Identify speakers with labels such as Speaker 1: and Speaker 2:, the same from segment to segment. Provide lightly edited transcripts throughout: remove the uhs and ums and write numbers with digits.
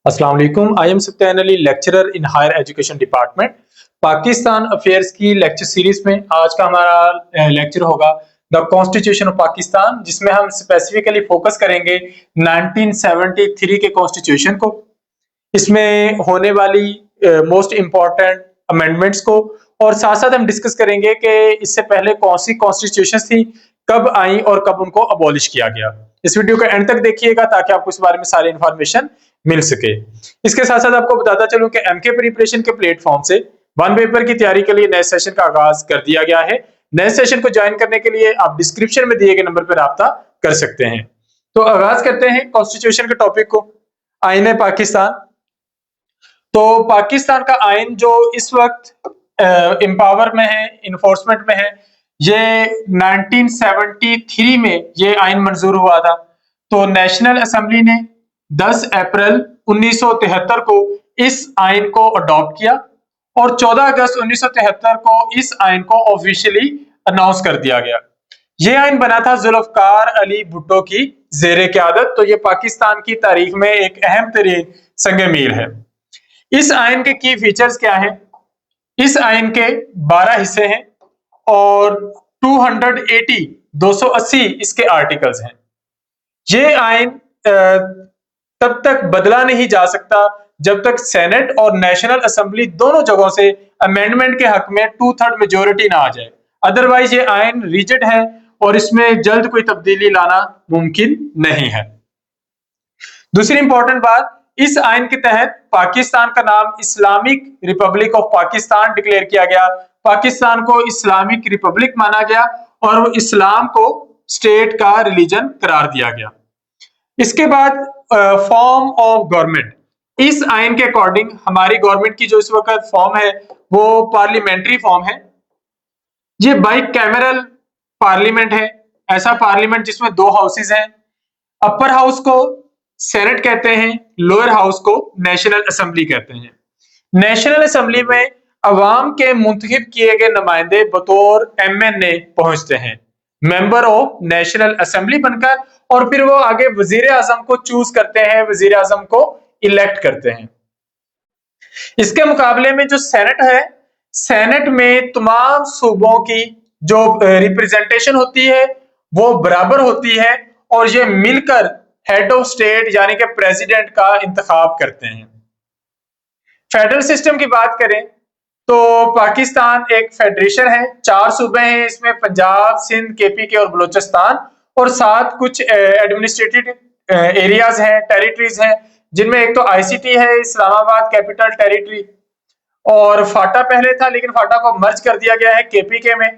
Speaker 1: अस्सलाम वालेकुम। I am Satyan Ali, lecturer in higher education department. Pakistan affairs की लेक्चर सीरीज में आज का हमारा लेक्चर होगा द कॉन्स्टिट्यूशन ऑफ पाकिस्तान, जिसमें हम स्पेसिफिकली फोकस करेंगे 1973 के कॉन्स्टिट्यूशन को, इसमें होने वाली मोस्ट इम्पॉर्टेंट अमेंडमेंट्स को, और साथ साथ हम डिस्कस करेंगे कि इससे पहले कौन सी कॉन्स्टिट्यूशन थी, कब आई और कब उनको अबॉलिश किया गया। इस वीडियो को एंड तक देखिएगा ताकि आपको इस बारे में सारी इंफॉर्मेशन मिल सके। इसके साथ साथ आपको बताता चलूं कि एमके प्रिपरेशन के प्लेटफॉर्म से वन पेपर की तैयारी के लिए नए सेशन का आगाज कर दिया गया है। नए सेशन को ज्वाइन करने के लिए आप डिस्क्रिप्शन में दिए गए नंबर पर राब्ता कर सकते हैं। तो आगाज करते हैं कॉन्स्टिट्यूशन के टॉपिक को। आईन पाकिस्तान। तो पाकिस्तान का आइन जो इस वक्त एम्पावर में है, इन्फोर्समेंट में है, ये 1973 में ये आइन मंजूर हुआ था। तो नेशनल असेंबली ने 10 अप्रैल 1973 को इस आइन को अडॉप्ट किया और 14 अगस्त 1973 को इस आइन को ऑफिशियली अनाउंस कर दिया गया। ये आइन बना था जुल्फकार अली भुट्टो की जेर क़यादत। तो ये पाकिस्तान की तारीख में एक अहम तरीन संग मील है। इस आइन के की फीचर्स क्या हैं? इस आइन के 12 हिस्से हैं और 280 इसके आर्टिकल्स हैं। ये आइन तब तक बदला नहीं जा सकता जब तक सेनेट और नेशनल असेंबली दोनों जगहों से अमेंडमेंट के हक में 2/3 मेजोरिटी ना आ जाए। अदरवाइज ये आइन रिजिड है और इसमें जल्द कोई तब्दीली लाना मुमकिन नहीं है। दूसरी इंपॉर्टेंट बात, इस आइन के तहत पाकिस्तान का नाम Islamic Republic of Pakistan declare किया गया। पाकिस्तान को इस्लामिक रिपब्लिक माना गया और इस्लाम को स्टेट का रिलीजन करार दिया गया। इसके बाद फॉर्म ऑफ गवर्नमेंट। इस आइन के अकॉर्डिंग हमारी गवर्नमेंट की जो इस वक्त फॉर्म है वो पार्लियामेंट्री फॉर्म है। ये बाइकैमरल पार्लियामेंट है, ऐसा पार्लियामेंट जिसमें 2 हाउसेज हैं। अपर हाउस को सेनेट कहते हैं, लोअर हाउस को नेशनल असेंबली कहते हैं। नेशनल असेंबली में अवाम के मुंतखब किए गए नुमाइंदे बतौर MNA पहुंचते हैं, मेंबर ऑफ नेशनल असेंबली बनकर, और फिर वो आगे वजीर आजम को चूज करते हैं, वजीर आजम को इलेक्ट करते हैं। इसके मुकाबले में जो सेनेट है, सेनेट में तमाम सूबों की जो रिप्रेजेंटेशन होती है वो बराबर होती है और ये मिलकर हेड ऑफ स्टेट यानी कि प्रेसिडेंट का इंतखाब करते हैं। फेडरल सिस्टम की बात करें तो पाकिस्तान एक फेडरेशन है। 4 सूबे हैं इसमें, पंजाब, सिंध, KPK और बलूचिस्तान, और 7 कुछ एडमिनिस्ट्रेटिव एरियाज हैं, टेरिटरीज हैं, जिनमें एक तो ICT है, इस्लामाबाद कैपिटल टेरिटरी, और फाटा पहले था लेकिन फाटा को मर्ज कर दिया गया है KPK में।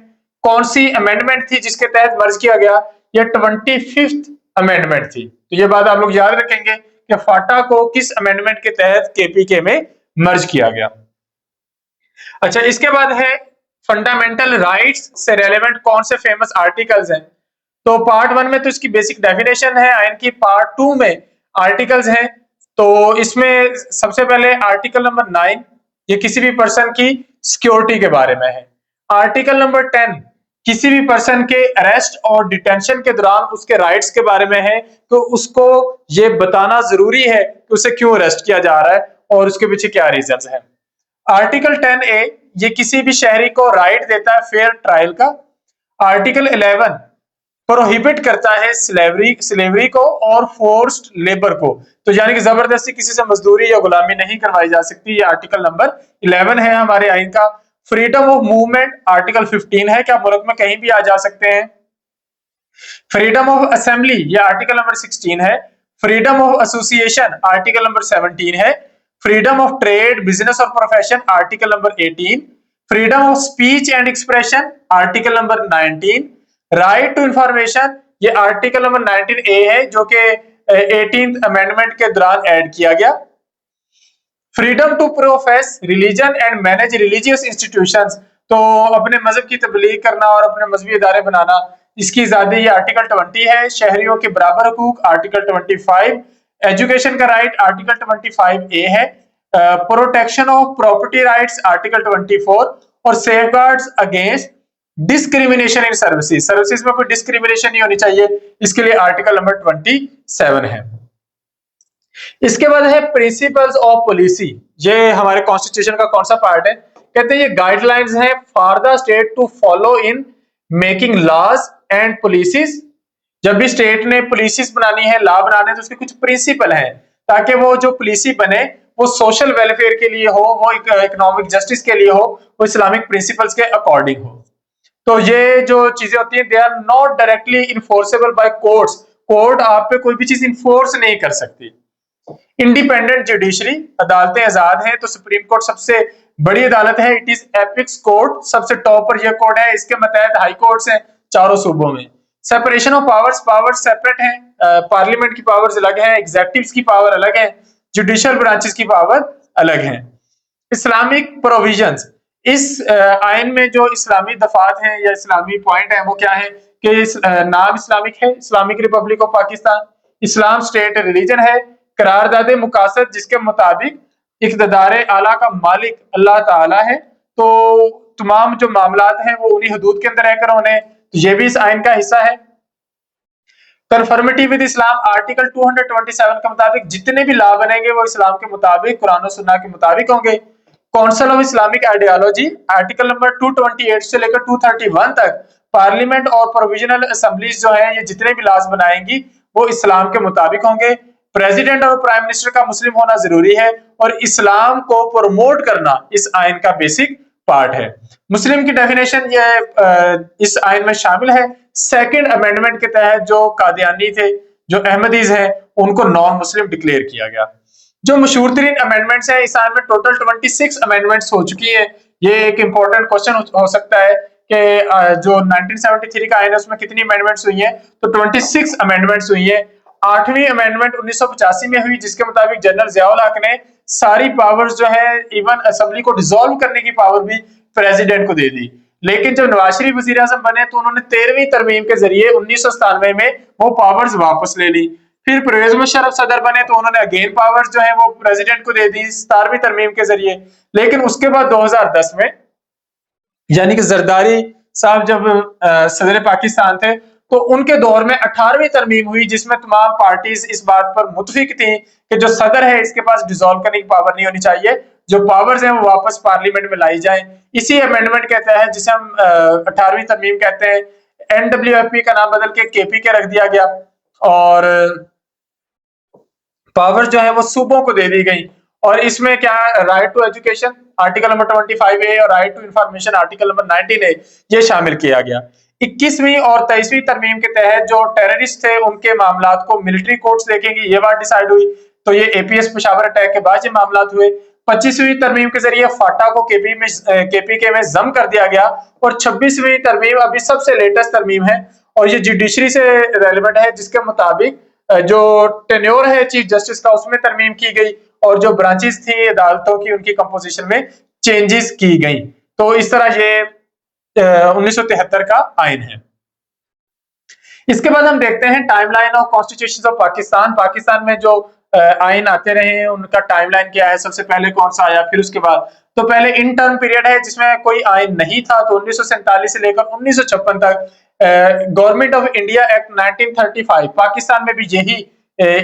Speaker 1: कौन सी अमेंडमेंट थी जिसके तहत मर्ज किया गया? यह 25th अमेंडमेंट थी। तो ये बात आप लोग याद रखेंगे कि फाटा को किस अमेंडमेंट के तहत KPK में मर्ज किया गया। अच्छा, इसके बाद है फंडामेंटल राइट्स से रेलेवेंट कौन से फेमस आर्टिकल्स हैं। तो पार्ट 1 में तो इसकी बेसिक डेफिनेशन है आइन की, पार्ट 2 में आर्टिकल्स हैं। तो इसमें सबसे पहले आर्टिकल नंबर 9, ये किसी भी पर्सन की सिक्योरिटी के बारे में है। आर्टिकल नंबर 10 किसी भी पर्सन के अरेस्ट और डिटेंशन के दौरान उसके राइट्स के बारे में है, तो उसको ये बताना जरूरी है कि उसे क्यों अरेस्ट किया जा रहा है और उसके पीछे क्या रीजंस हैं। आर्टिकल 10A ये किसी भी शहरी को राइट देता है फेयर ट्रायल का। आर्टिकल 11 प्रोहिबिट करता है स्लेवरी को और फोर्स्ड लेबर को, तो यानी कि जबरदस्ती किसी से मजदूरी या गुलामी नहीं करवाई जा सकती। ये आर्टिकल नंबर 11 है हमारे आइन का। फ्रीडम ऑफ मूवमेंट आर्टिकल 15 है कि आप मुल्क में कहीं भी आ जा सकते हैं। फ्रीडम ऑफ असेंबली ये आर्टिकल नंबर 16 है। Freedom of association article number 17 है। फ्रीडम ऑफ ट्रेड, बिजनेस और profession article number 18। Freedom of speech and expression article number 19। Right to information ये आर्टिकल नंबर 19A है जो कि 18th अमेंडमेंट के दौरान ऐड किया गया। Freedom to profess religion and manage religious institutions, तो अपने मजहब की तबलीग करना और अपने मजहबी इदारे बनाना, इसकी आजादी ये आर्टिकल 20 है। शहरियों के बराबर हकूक आर्टिकल 25। एजुकेशन का राइट आर्टिकल 25A है। Protection of property rights article 24 और safeguards against discrimination in services, services में कोई डिस्क्रिमिनेशन नहीं होनी चाहिए, इसके लिए आर्टिकल नंबर 27 है। इसके बाद है प्रिंसिपल्स ऑफ पॉलिसी। ये हमारे कॉन्स्टिट्यूशन का कौन सा पार्ट है? कहते हैं ये गाइडलाइंस हैं for the state to follow in making laws and policies. जब भी स्टेट ने पॉलिसीज बनानी है, लॉ बनाने हैं, तो उसके कुछ प्रिंसिपल हैं ताकि वो जो पॉलिसी बने वो सोशल वेलफेयर के लिए हो, वो इकोनॉमिक जस्टिस के लिए हो, वो इस्लामिक प्रिंसिपल्स के अकॉर्डिंग हो। तो ये जो चीजें होती हैं they are not directly enforceable by courts. Court आप पे कोई भी चीज इन्फोर्स नहीं कर सकती। इंडिपेंडेंट जुडिशरी, अदालतें आजाद हैं, तो सुप्रीम कोर्ट सबसे बड़ी अदालत है। इट इज एपिक्स कोर्ट, सबसे टॉप पर यह कोर्ट है। इसके मतहत हाई कोर्ट्स हैं चारों सूबों में। Separation of powers, powers separate हैं, पार्लियामेंट की पावर्स अलग है, एग्जीक्यूटिव की पावर अलग है, जुडिशियल ब्रांचेस की पावर अलग है। इस्लामिक प्रोविजंस, इस आयन में जो इस्लामी दफात हैं या इस्लामी पॉइंट है वो क्या है कि नाम इस्लामिक है, Islamic Republic of Pakistan. Islam state religion है। करारदाद मुकासद जिसके मुताबिक इक़्तिदार आला का मालिक अल्लाह ताला है। तो तमाम जो मामलात हैं वो उन्हीं हदूद के अंदर रहकर होने, तो ये भी इस आयन का हिस्सा है। कन्फर्मिटी विद इस्लाम, आर्टिकल 227 के मुताबिक जितने भी लॉ बनेंगे वो इस्लाम के मुताबिक, कुरान और सुन्नह के मुताबिक होंगे। Council of Islamic ideology, article number 228 से लेकर 231 तक पार्लियामेंट और प्रोविजनल असेंबलीज जो है ये जितने भी लॉज बनाएंगी वो इस्लाम के मुताबिक होंगे। प्रेसिडेंट और प्राइम मिनिस्टर का मुस्लिम होना जरूरी है और इस्लाम को प्रमोट करना इस आयन का बेसिक पार्ट है। मुस्लिम की डेफिनेशन ये इस आयन में शामिल है। सेकंड अमेंडमेंट के तहत जो कादियानी थे, जो अहमदीज हैं, उनको नॉन मुस्लिम डिक्लेयर किया गया। जो मशहूर तरीन अमेंडमेंट्स हैं इस आयन में, टोटल 26 अमेंडमेंट्स हो चुकी है। ये एक इंपॉर्टेंट क्वेश्चन हो सकता है कि जो 1973 का आयन है उसमें कितनी अमेंडमेंट्स हुई हैं, तो 26 अमेंडमेंट्स हुई हैं। 8वीं अमेंडमेंट 1985 में हुई जिसके मुताबिक जनरल जियाउल हक ने सारी पावर्स जो है इवन असेंबली को डिसॉल्व करने की पावर भी प्रेसिडेंट को दे दी। लेकिन जब नवाज शरीफ वजीर आजम बने तो उन्होंने 13वीं तरमीम के जरिए 1997 में वो पावर्स वापस ले ली। फिर परवेज मुशर्रफ सदर बने तो उन्होंने अगेन पावर्स जो है वो प्रेसिडेंट को दे दी 17वीं तरमीम के जरिए। लेकिन उसके बाद 2010 में यानी कि जरदारी साहब जब सदर पाकिस्तान थे तो उनके दौर में 18वीं तरमीम हुई जिसमें तमाम पार्टीज इस बात पर मुतफिक थी कि जो सदर है इसके पास डिसॉल्व करने की पावर नहीं होनी चाहिए, जो पावर्स हैं वो वापस पार्लियामेंट में लाई जाए। इसी अमेंडमेंट के तहत जिसे हम 18वीं तरमीम कहते हैं, NWFP का नाम बदल के KPK रख दिया गया और पावर जो है वो सूबों को दे दी गई। और इसमें क्या, right to education article number 25A और right to information article number 19A ये शामिल किया गया। 21वीं और 23वीं तरमीम के तहत जो टेररिस्ट थे उनके मामलात को मिलिट्री कोर्ट्स देखेंगी, ये बात डिसाइड हुई। तो ये APS पेशावर अटैक के बाद ये मामलात हुए। 25वीं तरमीम के जरिए फाटा को KPK में जम कर दिया गया और 26वीं तरमीम अभी सबसे लेटेस्ट तरमीम है और ये जुडिशरी से रेलेवेंट है जिसके मुताबिक जो टेन्योर है चीफ जस्टिस का उसमें तरमीम की गई और जो ब्रांचेस थी अदालतों की उनकी कंपोजिशन में चेंजेस की गई। तो इस तरह ये 1973 का आयन है। इसके बाद हम देखते हैं timeline of constitution of Pakistan. Pakistan में जो आयन आते रहे उनका टाइमलाइन क्या है, सबसे पहले कौन सा आया, फिर उसके बाद। तो पहले इन टर्म पीरियड है जिसमें कोई आयन नहीं था, तो 1947 से लेकर 1956 तक government of India act 1935 Pakistan में भी यही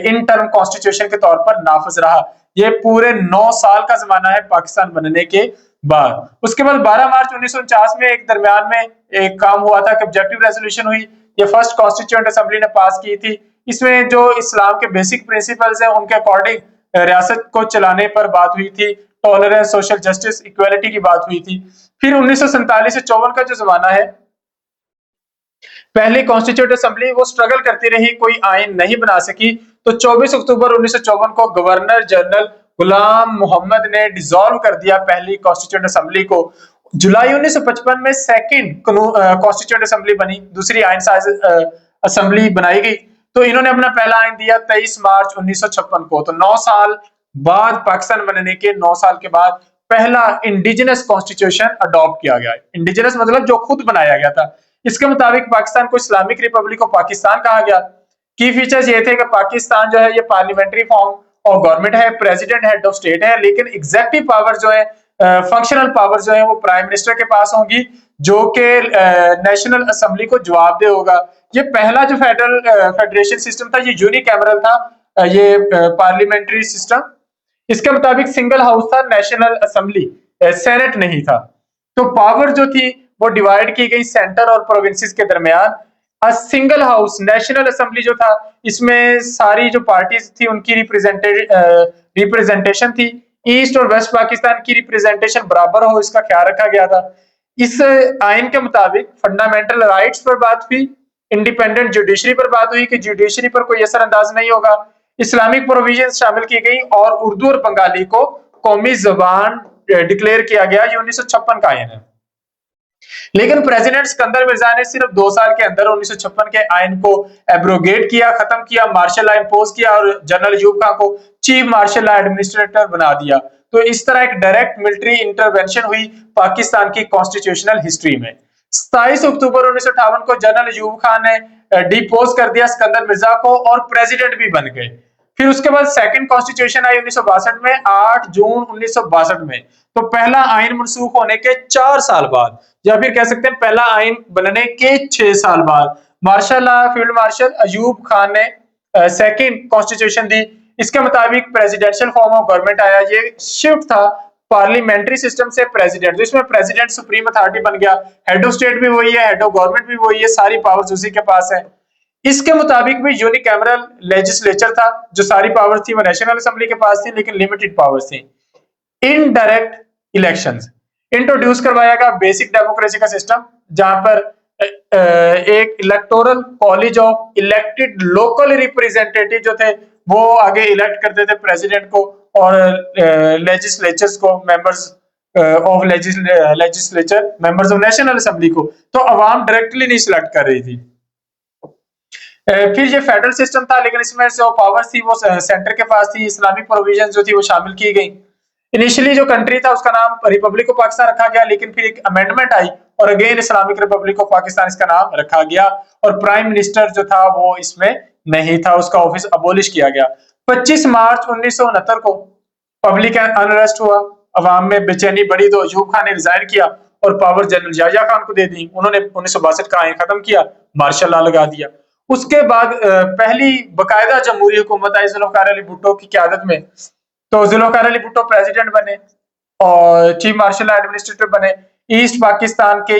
Speaker 1: इन टर्म कॉन्स्टिट्यूशन के तौर पर नाफिज रहा। ये पूरे 9 साल का जमाना है पाकिस्तान बनने के बाद। उसके बाद 12 मार्च 1949 में एक दरमियान में एक काम हुआ था कि ऑब्जेक्टिव रेजोल्यूशन हुई, ये फर्स्ट कॉन्स्टिट्यूएंट असेंबली ने पास की थी। इसमें जो इस्लाम के बेसिक प्रिंसिपल्स हैं उनके अकॉर्डिंग रियासत को चलाने पर बात हुई थी, टॉलरेंस, सोशल जस्टिस, इक्वालिटी की बात हुई थी। फिर 1947 से 54 का जो जमाना है, पहली कॉन्स्टिट्यूएंट असेंबली वो स्ट्रगल करती रही, कोई आयन नहीं बना सकी। तो 24 अक्टूबर 1954 को गवर्नर जनरल गुलाम मोहम्मद ने डिसॉल्व कर दिया पहली कॉन्स्टिट्यूएंट असेंबली को। जुलाई 1955 में सेकंड कॉन्स्टिट्यूएंट असेंबली बनी, दूसरी आयन साज असेंबली बनाई गई। तो इन्होंने अपना पहला आयन दिया 23 मार्च 1956 को। तो 9 साल बाद पाकिस्तान बनने के 9 साल के बाद पहला इंडिजिनस कॉन्स्टिट्यूशन अडॉप्ट किया गया। इंडिजिनस मतलब जो खुद बनाया गया था। इसके मुताबिक पाकिस्तान को इस्लामिक रिपब्लिक ऑफ पाकिस्तान कहा गया। की फीचर्स ये थे कि पाकिस्तान जो है ये पार्लियामेंट्री फॉर्म और गवर्नमेंट है, प्रेसिडेंट हेड ऑफ स्टेट है, लेकिन एग्जीक्यूटिव पावर जो है, फंक्शनल पावर जो है वो प्राइम मिनिस्टर के पास होंगी जो कि नेशनल असेंबली को जवाबदेह होगा। ये पहला जो फेडरेशन सिस्टम था ये यूनिकैमरल था, ये पार्लियामेंट्री सिस्टम। इसके मुताबिक सिंगल हाउस था, नेशनल असेंबली, सेनेट नहीं था। तो पावर जो थी वो डिवाइड की गई सेंटर और प्रोविंसेस के दरमियान। सिंगल हाउस नेशनल असेंबली जो था, इसमें सारी जो पार्टीज थी उनकी रिप्रेजेंटेशन थी। ईस्ट और वेस्ट पाकिस्तान की रिप्रेजेंटेशन बराबर हो, इसका ख्याल रखा गया था। इस आइन के मुताबिक फंडामेंटल राइट्स पर बात हुई, इंडिपेंडेंट जुडिशरी पर बात हुई कि जुडिशरी पर कोई असरअंदाज नहीं होगा, इस्लामिक प्रोविजन शामिल की गई और उर्दू और बंगाली को कौमी जबान डिक्लेयर किया गया। ये 1956 का आइन है। लेकिन प्रेसिडेंट सिकंदर मिर्जा ने सिर्फ 2 साल के अंदर 1956 के आइन को एब्रोगेट किया, खत्म किया, मार्शल लॉ इम्पोज किया और जनरल अयूब खान को चीफ मार्शल लॉ एडमिनिस्ट्रेटर बना दिया। तो इस तरह एक डायरेक्ट मिलिट्री इंटरवेंशन हुई पाकिस्तान की कॉन्स्टिट्यूशनल हिस्ट्री में। 27 अक्टूबर 1958 को जनरल अयूब खान ने डिपोज कर दिया सिकंदर मिर्जा को और प्रेसिडेंट भी बन गए। फिर उसके बाद सेकंड कॉन्स्टिट्यूशन आई 1962 में, 8 जून 1962 में। तो पहला आइन मनसूख होने के 4 साल बाद, या फिर कह सकते हैं पहला आइन बनने के 6 साल बाद, martial law field marshal Ayub Khan ने सेकंड कॉन्स्टिट्यूशन दी। इसके मुताबिक प्रेसिडेंशियल फॉर्म ऑफ गवर्नमेंट आया। ये शिफ्ट था पार्लियामेंट्री सिस्टम से प्रेसिडेंट, तो इसमें प्रेसिडेंट सुप्रीम अथॉरिटी बन गया। हेड ऑफ स्टेट भी वही है, हेड ऑफ गवर्नमेंट भी वही है, सारी पावर्स उसी के पास है। इसके मुताबिक भी यूनिकैमरल लेजिस्लेचर था, जो सारी पावर्स थी वो नेशनल असेंबली के पास थी, लेकिन लिमिटेड पावर्स थी। इनडायरेक्ट इलेक्शंस इंट्रोड्यूस करवाया गया, बेसिक डेमोक्रेसी का सिस्टम, जहां पर एक electoral college of elected local representative जो थे वो आगे इलेक्ट करते थे प्रेसिडेंट को और लेजिस्लेचर्स को, members of legislature, members of national assembly को। तो अवाम डायरेक्टली नहीं सिलेक्ट कर रही थी। फिर ये फेडरल सिस्टम था, लेकिन इसमें जो पावर थी वो सेंटर के पास थी। इस्लामिक प्रोविजन जो थी वो शामिल की गई। इनिशियली जो कंट्री था उसका नाम रिपब्लिक ऑफ पाकिस्तान रखा गया, लेकिन फिर एक अमेंडमेंट आई और again Islamic Republic of Pakistan इसका नाम रखा गया। और प्राइम मिनिस्टर जो था वो इसमें नहीं था, उसका ऑफिस अबोलिश किया गया। 25 मार्च 1969 को पब्लिक अनरेस्ट हुआ, अवाम में बेचैनी बढ़ी, तो अयूब खान ने रिजाइन किया और पावर जनरल याहिया खान को दे दी। उन्होंने 1962 का आइन खत्म किया, मार्शल लॉ लगा दिया। उसके बाद पहली बाकायदा जमहूरी हुकूमत आई जुल्फिकार अली भुट्टो की क़यादत में। तो जुल्फिकार अली भुट्टो प्रेसिडेंट बने और चीफ मार्शल एडमिनिस्ट्रेटर बने ईस्ट पाकिस्तान के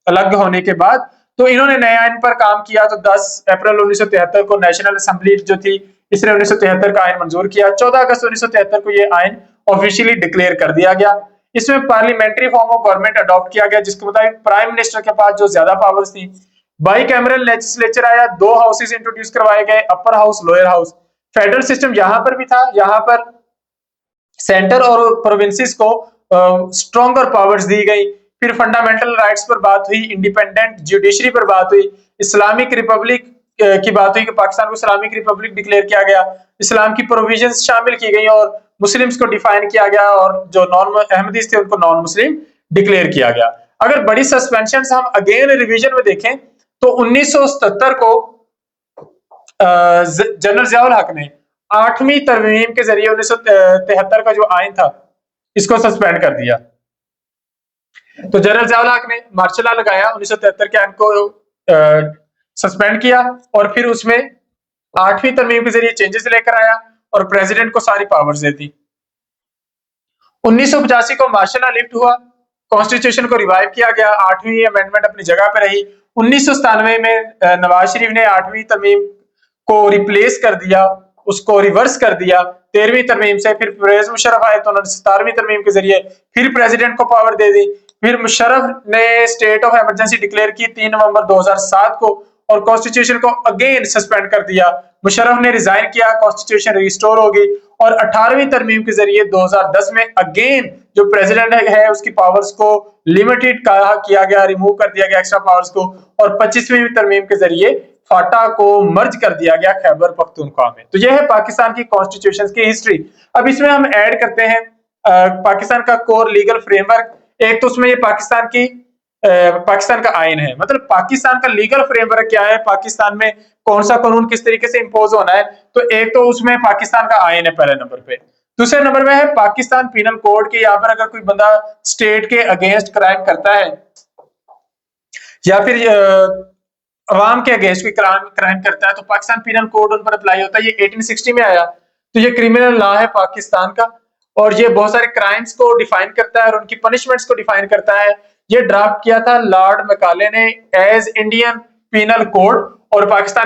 Speaker 1: अलग होने के बाद। तो इन्होंने नए आइन पर काम किया। तो 10 अप्रैल 1973 को नेशनल असेंबली जो थी इसने 1973 का आइन मंजूर किया। 14 अगस्त 1973 को ये आइन ऑफिशियली डिक्लेयर कर दिया गया। इसमें parliamentary form of government adopt किया गया, जिसके मुताबिक प्राइम मिनिस्टर के पास जो ज्यादा पावर्स थी। बाई कैमरल लेजिस्लेचर आया, 2 हाउसेस इंट्रोड्यूस करवाए गए, upper house, lower house. Federal system यहां पर भी था, यहां पर सेंटर और प्रोविंसेस को स्ट्रॉन्गर पावर्स दी गई। फिर फंडामेंटल राइट्स पर बात हुई, इंडिपेंडेंट जुडिशरी पर बात हुई, इस्लामिक रिपब्लिक की बात हुई कि पाकिस्तान को इस्लामिक रिपब्लिक डिक्लेयर किया गया, इस्लाम की प्रोविजंस शामिल की गई और मुस्लिम्स को डिफाइन किया गया और जो नॉन अहमदीस थे उनको नॉन मुस्लिम डिक्लेयर किया गया। अगर बड़ी सस्पेंशन हम अगेन रिवीजन में देखें तो 1977 को जनरल जियाउल हक ने 8वीं तरमीम के जरिए 1973 का जो आइन था इसको सस्पेंड कर दिया। तो जनरल जियाउल हक ने मार्शल लॉ लगाया, 1973 के आइन को सस्पेंड किया और फिर उसमें 8वीं तरमीम के जरिए चेंजेस लेकर आया और प्रेसिडेंट को सारी पावर्स दे दी। 1985 को मार्शल लॉ लिफ्ट हुआ, कॉन्स्टिट्यूशन को रिवाइव किया गया, 8वीं अमेंडमेंट अपनी जगह पर रही। 1997 में नवाज शरीफ ने 8वीं तरमीम को रिप्लेस कर दिया, उसको रिवर्स कर दिया 13वीं तरमीम से। फिर परवेज मुशर्रफ आए तो उन्होंने 17वीं तरमीम के जरिए फिर प्रेसिडेंट को पावर दे दी। फिर मुशर्रफ ने स्टेट ऑफ इमरजेंसी डिक्लेयर की 3 नवंबर 2007 को और कॉन्स्टिट्यूशन को अगेन सस्पेंड कर दिया। मुशर्रफ ने रिजाइन किया, कॉन्स्टिट्यूशन रिस्टोर हो गई और 18वीं तरमीम के जरिए 2010 में अगेन जो प्रेसिडेंट है उसकी पावर्स को लिमिटेड किया गया, रिमूव कर दिया गया एक्स्ट्रा पावर्स को, और 25वीं तरमीम के जरिए फाटा को मर्ज कर दिया गया खैबर पख्तूनख्वा में। तो यह है पाकिस्तान की कॉन्स्टिट्यूशन की हिस्ट्री। अब इसमें हम ऐड करते हैं पाकिस्तान का कोर लीगल फ्रेमवर्क। एक तो उसमें ये पाकिस्तान का आइन है, मतलब पाकिस्तान का लीगल फ्रेमवर्क क्या है, पाकिस्तान में कौन सा कानून किस तरीके से इंपोज होना है। तो एक तो उसमें पाकिस्तान का आइन है पहले नंबर पे। दूसरे नंबर में है पाकिस्तान पीनल कोड के, यहाँ पर अगर कोई बंदा स्टेट के अगेंस्ट क्राइम करता है या फिर अवाम के अगेंस्ट कोई क्राइम करता है तो पाकिस्तान पीनल कोड उन पर अप्लाई होता है। ये 1860 में आया, तो ये क्रिमिनल लॉ है पाकिस्तान का, और ये बहुत सारे क्राइम्स को डिफाइन करता है और उनकी पनिशमेंट्स को डिफाइन करता है। ये ड्राफ्ट किया था लॉर्ड मैकाले ने एज इंडियन पीनल कोड, और पाकिस्तान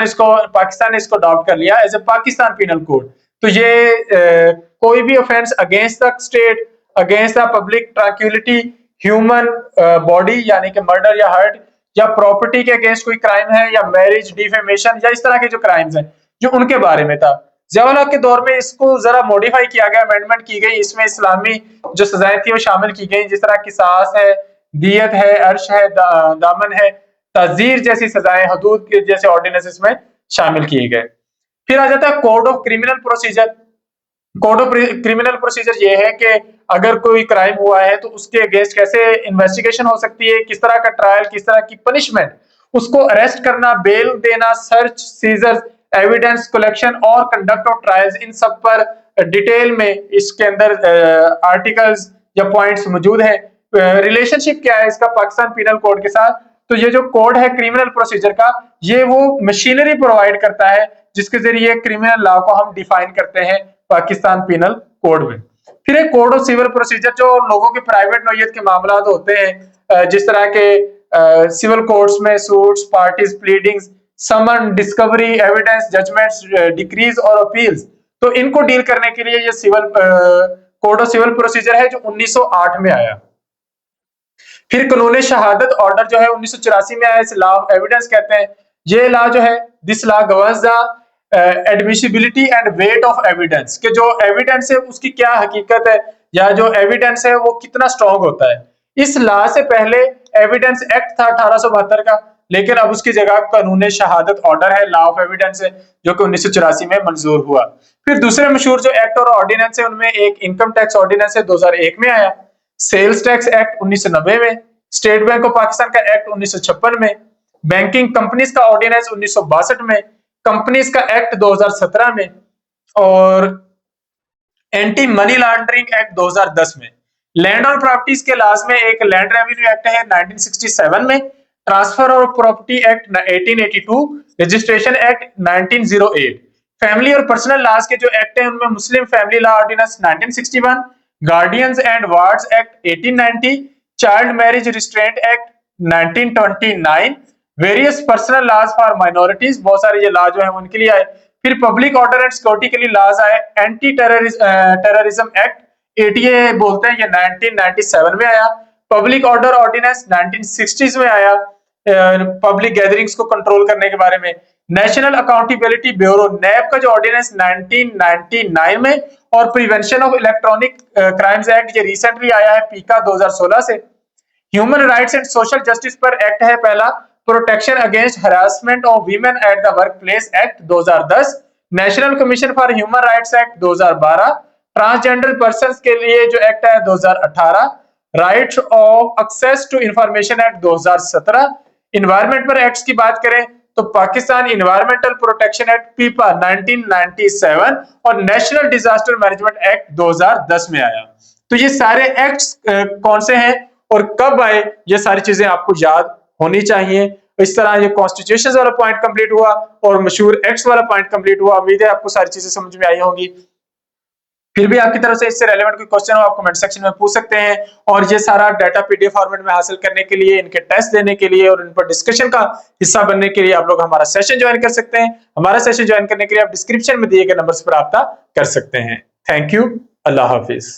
Speaker 1: ने इसको अडॉप्ट कर लिया as a Pakistan penal code. तो ये कोई भी offence against the state, against the public tranquillity, human body यानी कि मर्डर या हर्ट, या प्रॉपर्टी के अगेंस्ट कोई क्राइम है, या मैरिज डिफेमेशन, या इस तरह के जो क्राइम्स हैं जो उनके बारे में था। ज़िया-उल हक के दौर में इसको जरा मॉडिफाई किया गया, अमेंडमेंट की गई, इसमें इस्लामी जो सजाएं थी वो शामिल की गई, जिस तरह किसास है, दियत है, अर्श है, दामन है, ताजीर जैसी सजाएं, हदूद के जैसे ऑर्डिनेंसेस में शामिल किए गए। फिर आ जाता है code of criminal procedure. Code of criminal procedure ये है कि अगर कोई क्राइम हुआ है तो उसके अगेंस्ट कैसे इन्वेस्टिगेशन हो सकती है, किस तरह का ट्रायल, किस तरह की पनिशमेंट, उसको अरेस्ट करना, बेल देना, सर्च, सीजर, एविडेंस कलेक्शन और कंडक्ट ऑफ ट्रायल्स, इन सब पर डिटेल में इसके अंदर आर्टिकल्स या पॉइंट्स मौजूद है। रिलेशनशिप क्या है इसका पाकिस्तान पीनल कोड के साथ? तो ये जो कोड है क्रिमिनल प्रोसीजर का, ये वो मशीनरी प्रोवाइड करता है जिसके जरिए क्रिमिनल लॉ को हम डिफाइन करते हैं पाकिस्तान पीनल कोड में। फिर एक कोड ऑफ सिविल प्रोसीजर जो लोगों के प्राइवेट नौयत के मामला होते हैं, जिस तरह के सिविल कोर्ट्स में suits, parties, pleadings, summon, discovery, evidence, judgments, decrees और अपील्स, तो इनको डील करने के लिए ये civil code of civil procedure है जो 1908 में आया। फिर कानून शहादत ऑर्डर जो है 1984 में आया, इस लॉ ऑफ एविडेंस कहते हैं। ये लॉ जो है, this law governs the admissibility and weight of evidence, कि जो एविडेंस है उसकी क्या हकीकत है, या जो एविडेंस है वो कितना स्ट्रॉन्ग होता है। इस लॉ से पहले एविडेंस एक्ट था 1872 का, लेकिन अब उसकी जगह कानून शहादत ऑर्डर है, लॉ ऑफ एविडेंस है, जो कि 1984 में मंजूर हुआ। फिर दूसरे मशहूर जो एक्ट और ऑर्डिनेंस है उनमें एक इनकम टैक्स ऑर्डिनेंस है 2001 में आया, सेल्स टैक्स एक्ट 1990 में, स्टेट बैंक ऑफ पाकिस्तान का एक्ट 1956 में, बैंकिंग कंपनीज का ऑर्डिनेंस 1962 में, कंपनीज का एक्ट 2017 में, और एंटी मनी लॉन्ड्रिंग एक्ट 2010 में। लैंड ऑन प्रॉपर्टीज के लास्ट में एक लैंड रेवेन्यू एक्ट है 1967 में, transfer of property act 1882, registration act 1908। Family और पर्सनल लॉज के जो एक्ट है उनमें Muslim family law ordinance 1961, guardians and wards act 1890, child marriage restraint act 1929, various personal laws for minorities, बहुत सारे ये लॉ जो है उनके लिए आए। फिर पब्लिक ऑर्डर एंड सिक्योरिटी के लिए लॉज आए, एंटी टेररिज्म एक्ट एटीए बोलते हैं, ये 1997 में आया। पब्लिक ऑर्डर ऑर्डिनेंस 1960s में आया, पब्लिक गैदरिंग्स को कंट्रोल करने के बारे में। नेशनल अकाउंटेबिलिटी ब्यूरो नैब का जो ऑर्डिनेंस 1999 में, और prevention of electronic crimes act ये रिसेंटली आया है पीका 2016 से। Human rights and social justice पर एक्ट है पहला, protection against harassment of women at the work place act 2010, national commission for human rights act 2012, transgender person के लिए जो एक्ट है 2018, right of access to information act 2017। Environment पर acts की बात करें तो पाकिस्तान इन्वायरमेंटल प्रोटेक्शन एक्ट पीपा 1997 और नेशनल डिजास्टर मैनेजमेंट एक्ट 2010 में आया। तो ये सारे एक्ट्स कौन से हैं और कब आए, ये सारी चीजें आपको याद होनी चाहिए। इस तरह ये कॉन्स्टिट्यूशन वाला पॉइंट कंप्लीट हुआ और मशहूर एक्ट्स वाला पॉइंट कंप्लीट हुआ। उम्मीद है आपको सारी चीजें समझ में आई होंगी। फिर भी आपकी तरफ से इससे रेलेवेंट कोई क्वेश्चन हो आप कमेंट सेक्शन में पूछ सकते हैं, और ये सारा डाटा पीडीएफ फॉर्मेट में हासिल करने के लिए, इनके टेस्ट देने के लिए और इन पर डिस्कशन का हिस्सा बनने के लिए आप लोग हमारा सेशन ज्वाइन कर सकते हैं। हमारा सेशन ज्वाइन करने के लिए आप डिस्क्रिप्शन में दिए गए नंबर्स पर रब्ता कर सकते हैं। Thank you, Allah Hafiz.